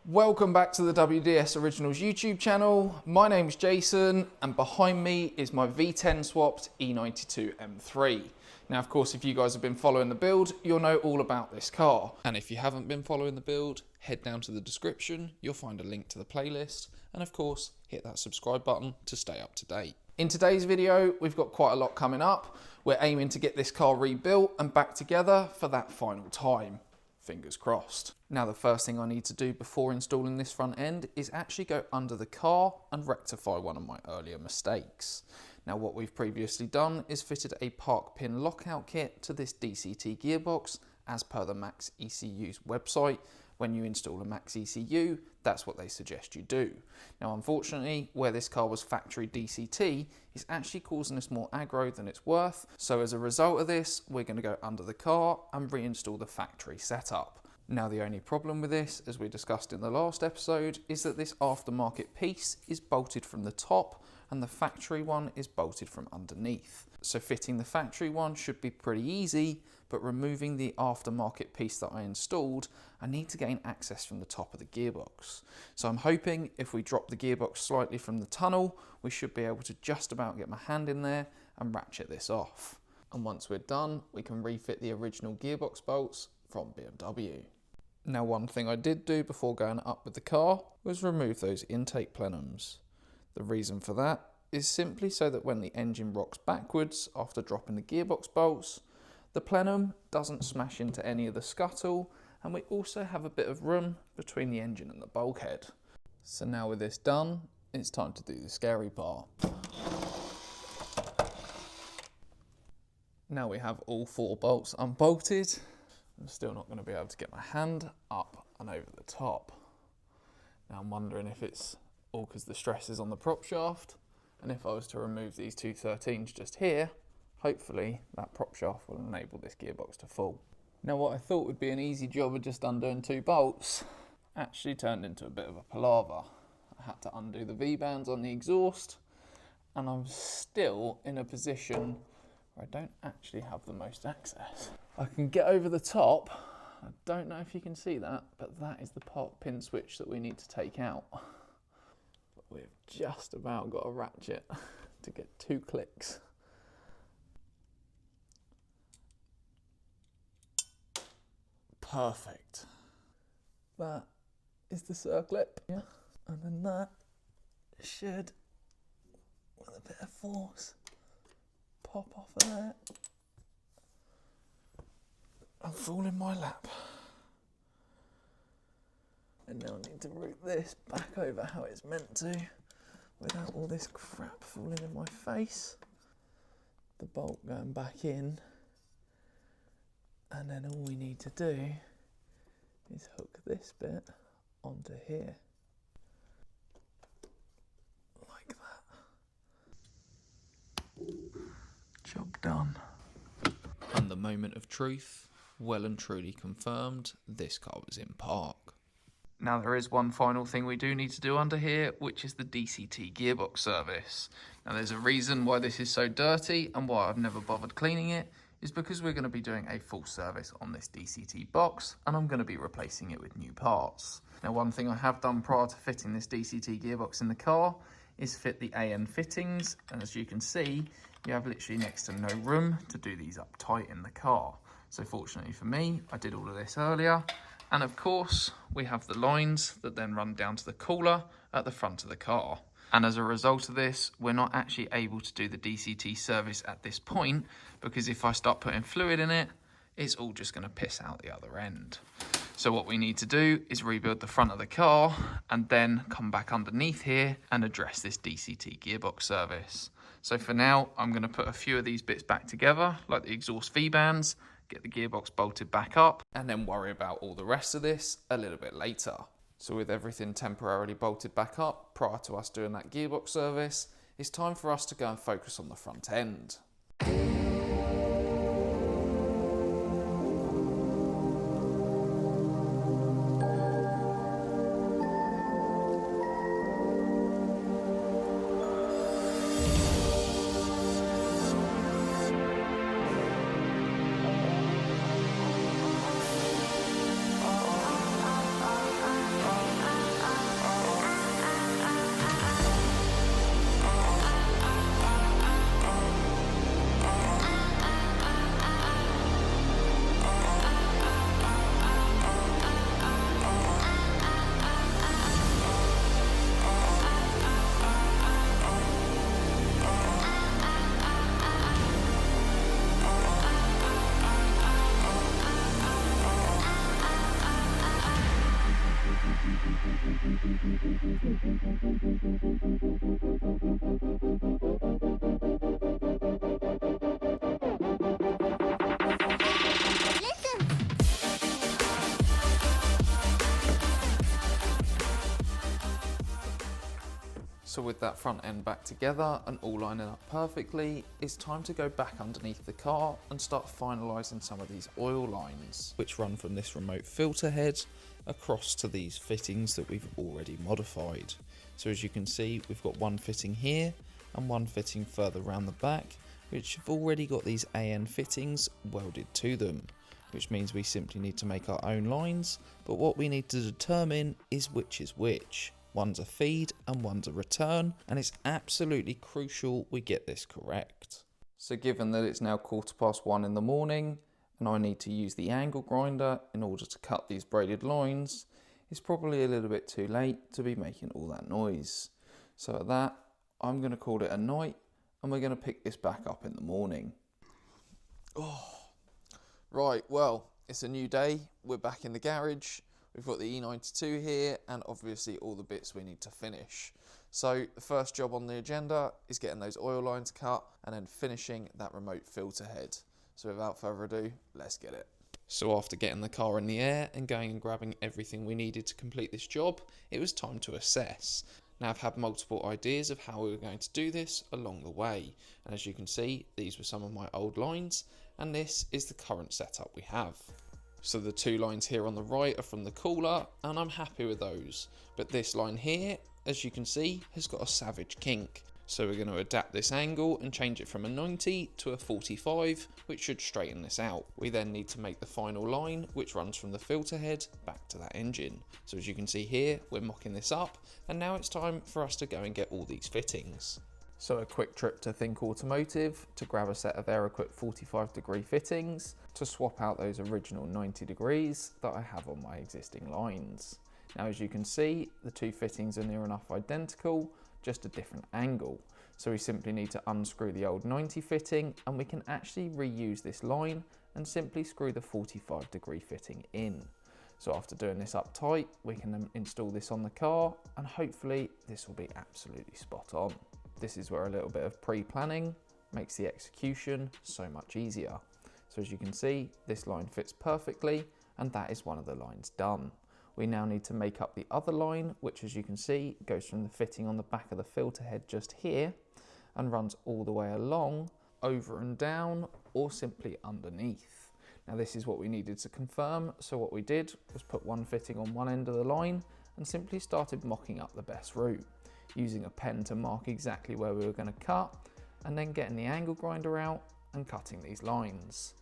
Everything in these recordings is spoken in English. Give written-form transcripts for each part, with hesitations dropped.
Welcome back to the WDS Originals YouTube channel. My name's Jason and behind me is my V10 swapped E92 M3. Now of course if you guys have been following the build, you'll know all about this car. And if you haven't been following the build, head down to the description, you'll find a link to the playlist and of course hit that subscribe button to stay up to date. In today's video we've got quite a lot coming up. We're aiming to get this car rebuilt and back together for that final time. Fingers crossed. Now the first thing I need to do before installing this front end is actually go under the car and rectify one of my earlier mistakes. Now what we've previously done is fitted a park pin lockout kit to this DCT gearbox as per the MaxxECU's website. When you install a MaxxECU, that's what they suggest you do. Now unfortunately, where this car was factory DCT, it's actually causing us more aggro than it's worth. So as a result of this, we're going to go under the car and reinstall the factory setup. Now the only problem with this, as we discussed in the last episode, is that this aftermarket piece is bolted from the top and the factory one is bolted from underneath. So fitting the factory one should be pretty easy, but removing the aftermarket piece that I installed, I need to gain access from the top of the gearbox. So I'm hoping if we drop the gearbox slightly from the tunnel, we should be able to just about get my hand in there and ratchet this off. And once we're done, we can refit the original gearbox bolts from BMW. Now one thing I did do before going up with the car was remove those intake plenums. The reason for that is simply so that when the engine rocks backwards after dropping the gearbox bolts, the plenum doesn't smash into any of the scuttle, and we also have a bit of room between the engine and the bulkhead. So now with this done, it's time to do the scary part. Now we have all 4 bolts unbolted. I'm still not going to be able to get my hand up and over the top. Now I'm wondering if it's all because the stress is on the prop shaft, and if I was to remove these 2 13s just here, hopefully that prop shaft will enable this gearbox to fall. Now what I thought would be an easy job of just undoing 2 bolts actually turned into a bit of a palaver. I had to undo the V-bands on the exhaust, and I'm still in a position where I don't actually have the most access. I can get over the top. I don't know if you can see that, but that is the park pin switch that we need to take out. But we've just about got a ratchet to get 2 clicks. Perfect. That is the circlip, yeah, and then that should, with a bit of force, pop off of there and fall in my lap. And now I need to route this back over how it's meant to, without all this crap falling in my face. The bolt going back in. And then all we need to do is hook this bit onto here. Like that. Job done. And the moment of truth, well and truly confirmed, this car was in park. Now there is one final thing we do need to do under here, which is the DCT gearbox service. Now there's a reason why this is so dirty and why I've never bothered cleaning it, is because we're going to be doing a full service on this DCT box and I'm going to be replacing it with new parts. Now one thing I have done prior to fitting this DCT gearbox in the car is fit the AN fittings, and as you can see you have literally next to no room to do these up tight in the car. So fortunately for me, I did all of this earlier, and of course we have the lines that then run down to the cooler at the front of the car. And as a result of this, we're not actually able to do the DCT service at this point, because if I start putting fluid in it, it's all just going to piss out the other end. So what we need to do is rebuild the front of the car and then come back underneath here and address this DCT gearbox service. So for now, I'm going to put a few of these bits back together, like the exhaust V-bands, get the gearbox bolted back up, and then worry about all the rest of this a little bit later. So with everything temporarily bolted back up prior to us doing that gearbox service, it's time for us to go and focus on the front end. So with that front end back together and all lining up perfectly, it's time to go back underneath the car and start finalising some of these oil lines, which run from this remote filter head across to these fittings that we've already modified. So as you can see, we've got one fitting here and one fitting further around the back, which have already got these AN fittings welded to them, which means we simply need to make our own lines, but what we need to determine is which is which. One's a feed and one's a return, and it's absolutely crucial we get this correct. So given that it's now 1:15 in the morning and I need to use the angle grinder in order to cut these braided lines, it's probably a little bit too late to be making all that noise. So at that, I'm going to call it a night and we're going to pick this back up in the morning. Right, well, it's a new day. We're back in the garage. We've got the E92 here and obviously all the bits we need to finish. So the first job on the agenda is getting those oil lines cut and then finishing that remote filter head. So without further ado, let's get it. So after getting the car in the air and going and grabbing everything we needed to complete this job, it was time to assess. Now I've had multiple ideas of how we were going to do this along the way, and as you can see, these were some of my old lines and this is the current setup we have. So the two lines here on the right are from the cooler and I'm happy with those, but this line here, as you can see, has got a savage kink. So we're going to adapt this angle and change it from a 90 to a 45, which should straighten this out. We then need to make the final line, which runs from the filter head back to that engine. So as you can see here, we're mocking this up, and now it's time for us to go and get all these fittings. So a quick trip to Think Automotive to grab a set of air-equipped 45-degree fittings to swap out those original 90 degrees that I have on my existing lines. Now as you can see, the two fittings are near enough identical, just a different angle. So we simply need to unscrew the old 90 fitting and we can actually reuse this line and simply screw the 45-degree fitting in. So after doing this up tight, we can then install this on the car and hopefully this will be absolutely spot on. This is where a little bit of pre-planning makes the execution so much easier. So as you can see, this line fits perfectly and that is one of the lines done. We now need to make up the other line, which as you can see, goes from the fitting on the back of the filter head just here and runs all the way along, over and down, or simply underneath. Now this is what we needed to confirm, so what we did was put one fitting on one end of the line and simply started mocking up the best route, using a pen to mark exactly where we were going to cut, and then getting the angle grinder out and cutting these lines.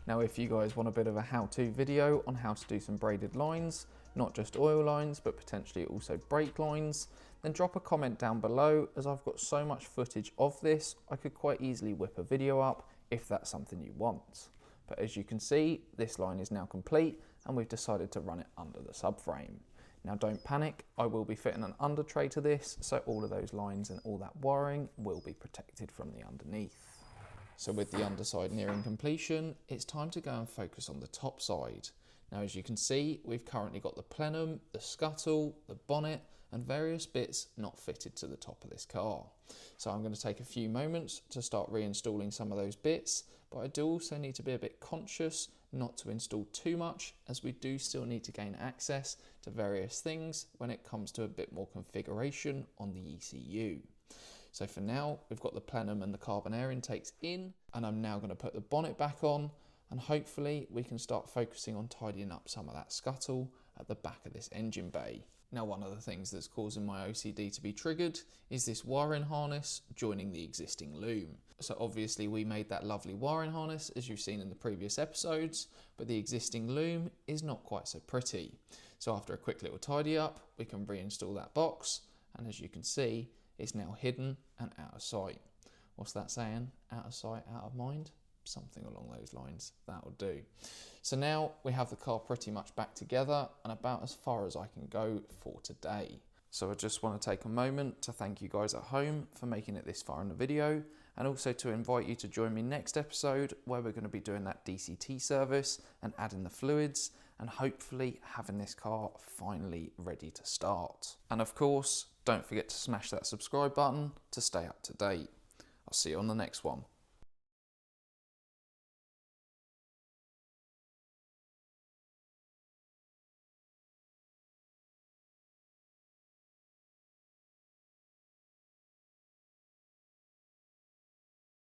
Now if you guys want a bit of a how-to video on how to do some braided lines, not just oil lines but potentially also brake lines, then drop a comment down below, as I've got so much footage of this I could quite easily whip a video up if that's something you want. But as you can see, this line is now complete and we've decided to run it under the subframe. Now don't panic, I will be fitting an under tray to this, so all of those lines and all that wiring will be protected from the underneath. So with the underside nearing completion, it's time to go and focus on the top side. Now as you can see, we've currently got the plenum, the scuttle, the bonnet and various bits not fitted to the top of this car. So I'm going to take a few moments to start reinstalling some of those bits, but I do also need to be a bit conscious not to install too much, as we do still need to gain access to various things when it comes to a bit more configuration on the ECU. So for now, we've got the plenum and the carbon air intakes in, and I'm now going to put the bonnet back on, and hopefully we can start focusing on tidying up some of that scuttle at the back of this engine bay. Now one of the things that's causing my OCD to be triggered is this wiring harness joining the existing loom. So obviously we made that lovely wiring harness as you've seen in the previous episodes, but the existing loom is not quite so pretty. So after a quick little tidy up, we can reinstall that box, and as you can see, it's now hidden and out of sight. What's that saying? Out of sight, out of mind? Something along those lines, that'll do. So now we have the car pretty much back together and about as far as I can go for today. So I just want to take a moment to thank you guys at home for making it this far in the video, and also to invite you to join me next episode where we're going to be doing that DCT service and adding the fluids and hopefully having this car finally ready to start. And of course, don't forget to smash that subscribe button to stay up to date. I'll see you on the next one.